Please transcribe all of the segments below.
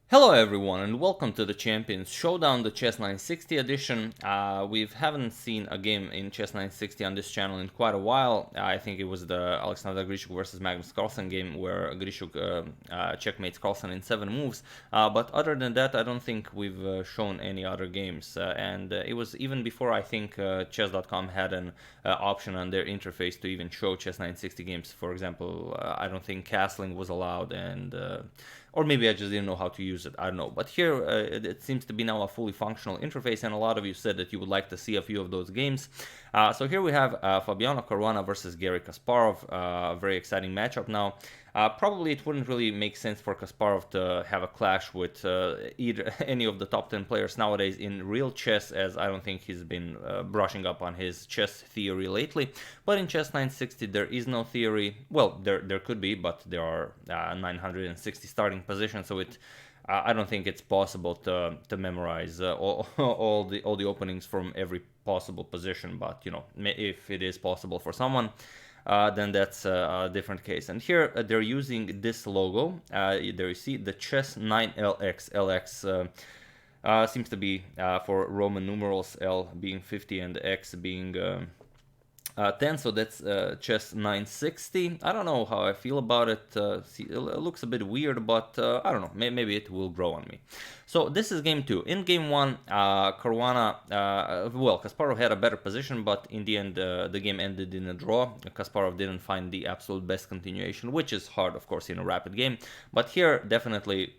Hello everyone and welcome to the Champions Showdown, the Chess 960 edition. We haven't seen a game in Chess 960 on this channel in quite a while. I think it was the Alexander Grishuk versus Magnus Carlsen game where Grishuk checkmates Carlsen in 7 moves. But other than that, I don't think we've shown any other games. And it was even before I think chess.com had an option on their interface to even show Chess 960 games. For example, I don't think castling was allowed, and or maybe I just didn't know how to use it, I don't know. But here it seems to be now a fully functional interface, and a lot of you said that you would like to see a few of those games. So here we have Fabiano Caruana versus Garry Kasparov, very exciting matchup now. Probably it wouldn't really make sense for Kasparov to have a clash with either any of the top 10 players nowadays in real chess, as I don't think he's been brushing up on his chess theory lately. But in Chess 960 there is no theory. Well, there could be, but there are 960 starting positions, so I don't think it's possible to memorize all the openings from every possible position. But you know, if it is possible for someone, then that's a different case. And here they're using this logo. There you see the Chess 9LX. LX seems to be for Roman numerals, L being 50 and X being 10, so that's Chess 960. I don't know how I feel about it. It looks a bit weird, but I don't know, maybe it will grow on me. So this is game 2. In game 1, Caruana, Kasparov had a better position, but in the end the game ended in a draw. Kasparov didn't find the absolute best continuation, which is hard, of course, in a rapid game. But here, definitely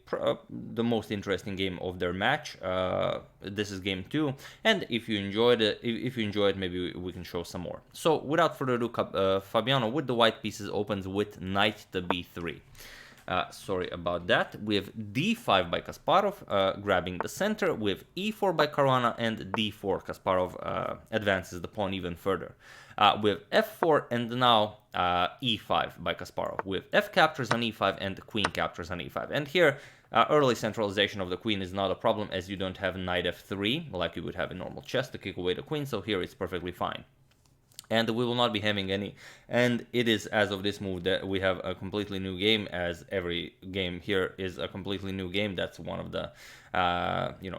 the most interesting game of their match. This is game 2, and if you enjoyed it, maybe we can show some more. So without further ado, Fabiano with the white pieces opens with knight to b3. Sorry about that. We have d5 by Kasparov, grabbing the center, with e4 by Caruana, and d4. Kasparov advances the pawn even further. With f4, and now e5 by Kasparov, with f captures on e5 and the queen captures on e5. And here, early centralization of the queen is not a problem, as you don't have knight f3 like you would have in normal chess to kick away the queen, so here it's perfectly fine. And we will not be having any, and it is as of this move that we have a completely new game, as every game here is a completely new game. That's one of the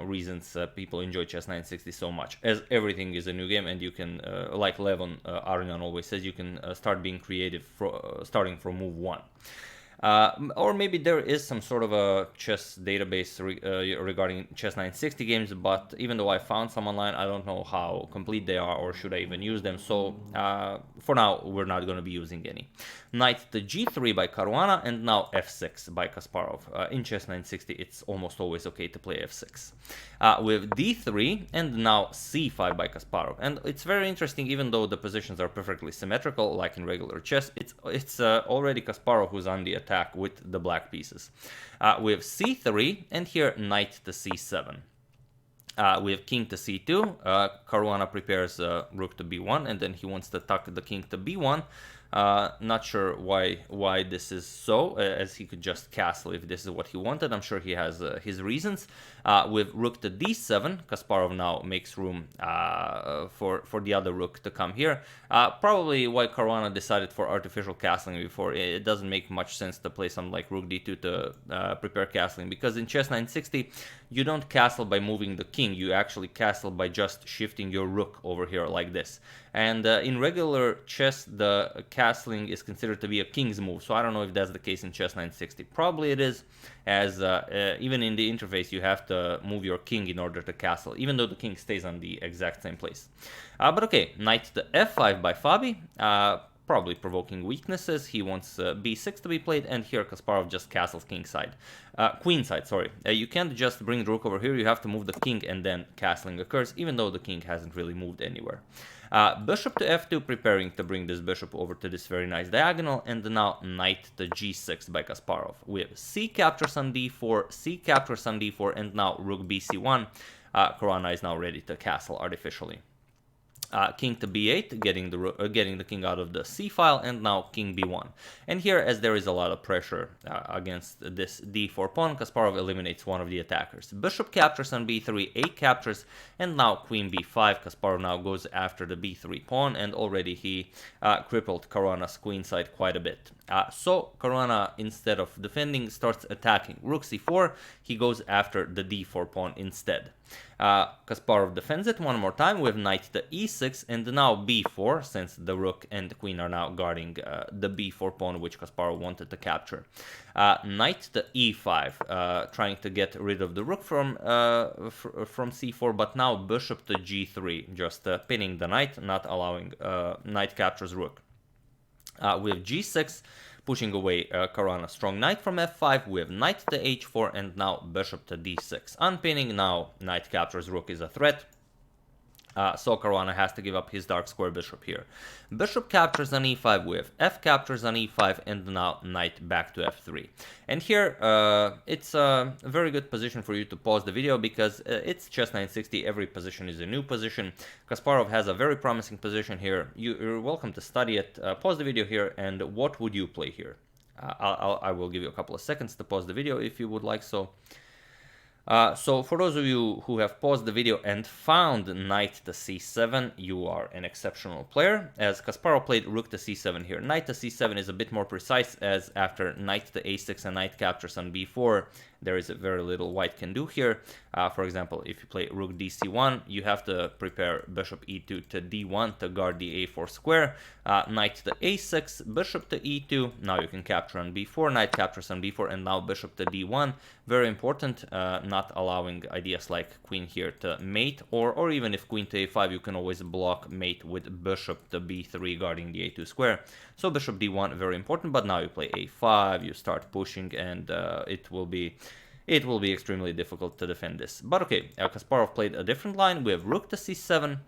reasons people enjoy Chess 960 so much, as everything is a new game, and you can like Levon Arian always says, you can start being creative starting from move 1. Or maybe there is some sort of a chess database regarding Chess 960 games, but even though I found some online, I don't know how complete they are, or should I even use them. So for now, we're not going to be using any. Knight to g3 by Caruana, and now f6 by Kasparov. In Chess 960, it's almost always okay to play f6. With d3, and now c5 by Kasparov. And it's very interesting, even though the positions are perfectly symmetrical, like in regular chess, it's already Kasparov who's on the attack with the black pieces. We have c3, and here knight to c7. We have king to c2. Caruana prepares rook to b1, and then he wants to tuck the king to b1. Not sure why this is so, as he could just castle if this is what he wanted. I'm sure he has his reasons. With rook to d7, Kasparov now makes room for the other rook to come here. Probably why Caruana decided for artificial castling before. It doesn't make much sense to play something like rook d2 to prepare castling, because in Chess 960 you don't castle by moving the king. You actually castle by just shifting your rook over here like this. And in regular chess, the castling is considered to be a king's move, so I don't know if that's the case in Chess 960. Probably it is, as even in the interface you have to move your king in order to castle, even though the king stays on the exact same place. But okay, knight to f5 by Fabi, probably provoking weaknesses. He wants b6 to be played, and here Kasparov just castles queen side, sorry. You can't just bring the rook over here, you have to move the king and then castling occurs, even though the king hasn't really moved anywhere. Bishop to f2, preparing to bring this bishop over to this very nice diagonal, and now knight to g6 by Kasparov. We have c captures on d4, c captures on d4, and now rook bc1. Caruana is now ready to castle artificially. king to b8, getting the king out of the c file, and now king b1. And here, as there is a lot of pressure against this d4 pawn, Kasparov eliminates one of the attackers. Bishop captures on b3, a captures, and now queen b5. Kasparov now goes after the b3 pawn, and already he crippled Caruana's queen side quite a bit. So Caruana, instead of defending, starts attacking. Rook c4, he goes after the d4 pawn instead. Kasparov defends it one more time with knight to e6, and now b4, since the rook and the queen are now guarding the b4 pawn, which Kasparov wanted to capture. Knight to e5, trying to get rid of the rook from c4, but now bishop to g3, just pinning the knight, not allowing knight captures rook. With g6, pushing away Caruana's strong knight from f5, with knight to h4, and now bishop to d6. Unpinning, now knight captures rook is a threat. So Caruana has to give up his dark square bishop here. Bishop captures on e5 with f captures on e5, and now knight back to f3. And here it's a very good position for you to pause the video, because it's chess 960, every position is a new position. Kasparov has a very promising position here. You're welcome to study it. Pause the video here, and what would you play here? I will give you a couple of seconds to pause the video if you would like so. So for those of you who have paused the video and found knight to c7, you are an exceptional player, as Kasparov played rook to c7 here. Knight to c7 is a bit more precise, as after knight to a6 and knight captures on b4, there is very little white can do here. For example, if you play rook dc1, you have to prepare bishop e2 to d1 to guard the a4 square. Knight to a6, bishop to e2, now you can capture on b4, knight captures on b4, and now bishop to d1. Very important, not allowing ideas like queen here to mate, or even if queen to a5, you can always block mate with bishop to b3 guarding the a2 square. So bishop d1, very important, but now you play a5, you start pushing, and it will be extremely difficult to defend this. But okay, Kasparov played a different line. We have rook to c7,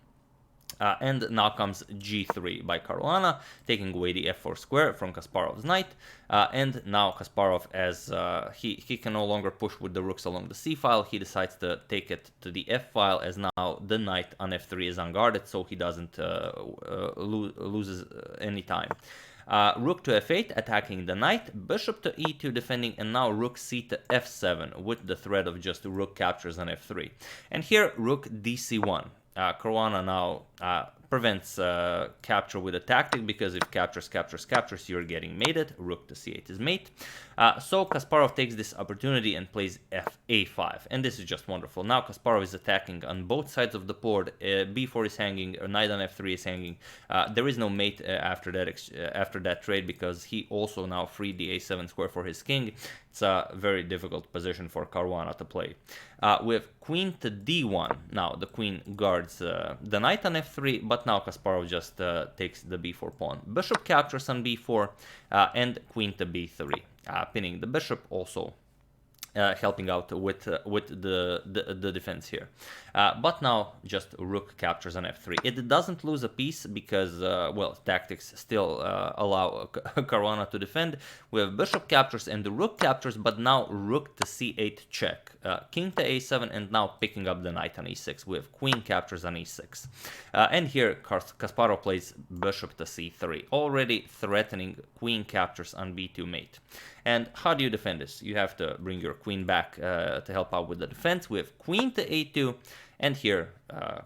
and now comes g3 by Caruana, taking away the f4 square from Kasparov's knight. And now Kasparov, as he can no longer push with the rooks along the c file, he decides to take it to the f file, as now the knight on f3 is unguarded, so he doesn't loses any time. Rook to f8, attacking the knight, bishop to e2 defending, and now rook c to f7 with the threat of just rook captures on f3. And here rook dc1. Caruana now prevents capture with a tactic, because if captures, you're getting mated. Rook to c8 is mate. So Kasparov takes this opportunity and plays a5, and this is just wonderful. Now Kasparov is attacking on both sides of the board. b4 is hanging, knight on f3 is hanging. There is no mate after that trade, because he also now freed the a7 square for his king. It's a very difficult position for Caruana to play. With queen to d1, now the queen guards the knight on f3, but now Kasparov just takes the b4 pawn. Bishop captures on b4, and queen to b3, pinning the bishop, also helping out with the defense here. But now just rook captures on f3. It doesn't lose a piece, because, well, tactics still allow Caruana to defend. We have bishop captures and the rook captures, but now rook to c8 check. King to a7, and now picking up the knight on e6 with queen captures on e6. And here Kasparov plays bishop to c3, already threatening queen captures on b2 mate. And how do you defend this? You have to bring your queen back to help out with the defense with queen to a2, and here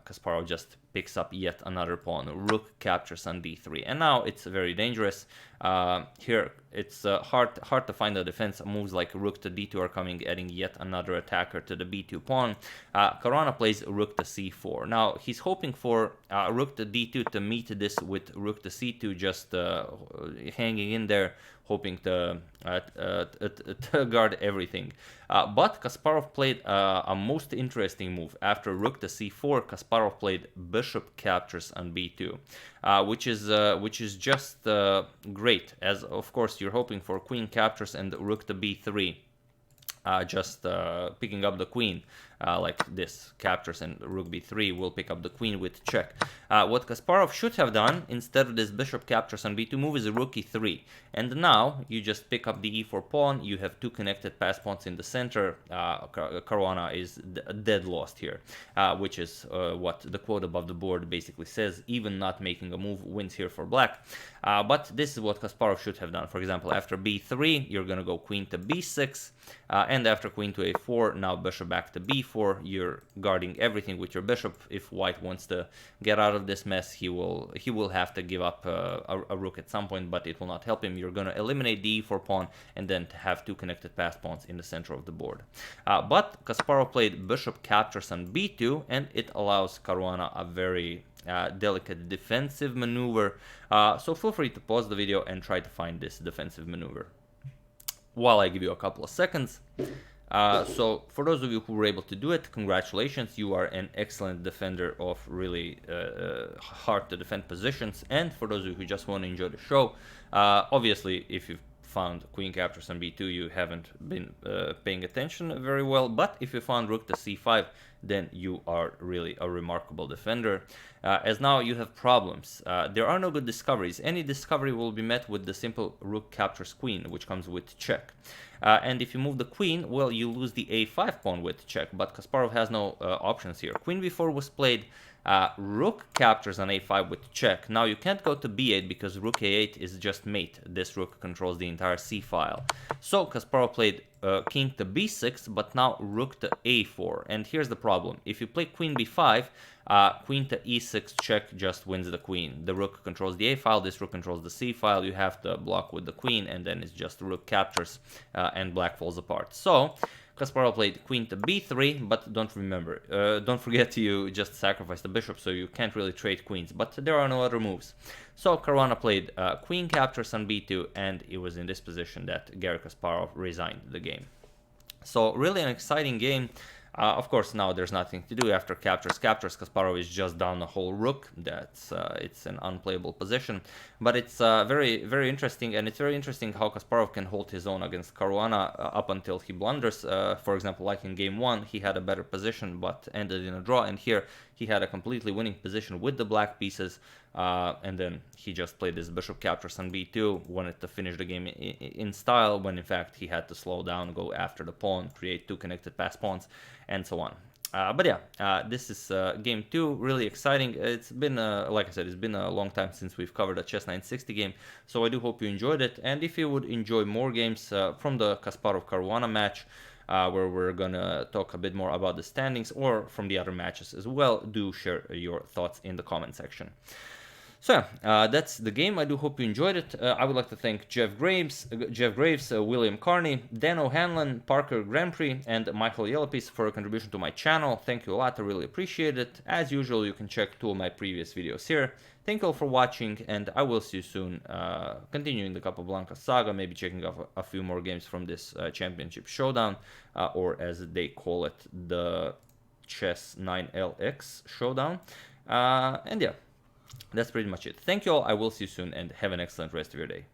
Kasparov just picks up yet another pawn. Rook captures on b3, and now it's very dangerous. Here it's hard to find the defense. Moves like rook to d2 are coming, adding yet another attacker to the b2 pawn. Caruana plays rook to c4. Now he's hoping for rook to d2 to meet this with rook to c2, just hanging in there, hoping to guard everything. But Kasparov played a most interesting move. After rook to c4, Kasparov played bishop captures on b2, which is just great, as of course you're hoping for queen captures and rook to b3. just picking up the queen like this captures, and rook b3 will pick up the queen with check. What Kasparov should have done instead of this bishop captures on b2 move is a rook e3, and now you just pick up the e4 pawn. You have two connected pass pawns in the center. Caruana is dead lost here, which is what the quote above the board basically says. Even not making a move wins here for black. But this is what Kasparov should have done. For example, after b3 you're gonna go queen to b6, and after queen to a4, now bishop back to b4. You're guarding everything with your bishop. If white wants to get out of this mess, he will have to give up a rook at some point, but it will not help him. You're gonna eliminate the e4 pawn and then have two connected pass pawns in the center of the board. But Kasparov played bishop captures on b2, and it allows Caruana a very delicate defensive maneuver. So feel free to pause the video and try to find this defensive maneuver while I give you a couple of seconds. So for those of you who were able to do it, congratulations, you are an excellent defender of really hard to defend positions. And for those of you who just want to enjoy the show, obviously if you've found queen captures on b2, you haven't been paying attention very well, but if you found rook to c5, then you are really a remarkable defender, as now you have problems. There are no good discoveries. Any discovery will be met with the simple rook captures queen, which comes with check. And if you move the queen, well, you lose the a5 pawn with check, but Kasparov has no options here. Queen b4 was played. Rook captures on a5 with check. Now you can't go to b8 because rook a8 is just mate. This rook controls the entire c file. So Kasparov played king to b6, but now rook to a4. And here's the problem. If you play queen b5, queen to e6 check just wins the queen. The rook controls the a file, this rook controls the c file. You have to block with the queen, and then it's just rook captures and black falls apart. So Kasparov played queen to b3, but don't forget you just sacrificed the bishop, so you can't really trade queens, but there are no other moves. So Caruana played queen captures on b2, and it was in this position that Garry Kasparov resigned the game. So really an exciting game. Of course, now there's nothing to do. After captures, Kasparov is just down a whole rook. That's it's an unplayable position, but it's very, very interesting, and it's very interesting how Kasparov can hold his own against Caruana up until he blunders. For example, like in game 1, he had a better position, but ended in a draw, and here he had a completely winning position with the black pieces, and then he just played this bishop captures on b2, wanted to finish the game in style, when in fact he had to slow down, go after the pawn, create two connected pass pawns, and so on. But yeah, this is game 2, really exciting. It's been, like I said, it's been a long time since we've covered a Chess 960 game, so I do hope you enjoyed it. And if you would enjoy more games from the Kasparov-Caruana match, where we're gonna talk a bit more about the standings, or from the other matches as well, do share your thoughts in the comment section. So that's the game. I do hope you enjoyed it. I would like to thank Jeff Graves, William Carney, Dan O'Hanlon, Parker Grand Prix, and Michael Yellowpiece for a contribution to my channel. Thank you a lot. I really appreciate it. As usual, you can check 2 of my previous videos here. Thank you all for watching, and I will see you soon, continuing the Capablanca saga, maybe checking off a few more games from this championship showdown, or as they call it, the Chess 9LX showdown. And yeah, that's pretty much it. Thank you all. I will see you soon, and have an excellent rest of your day.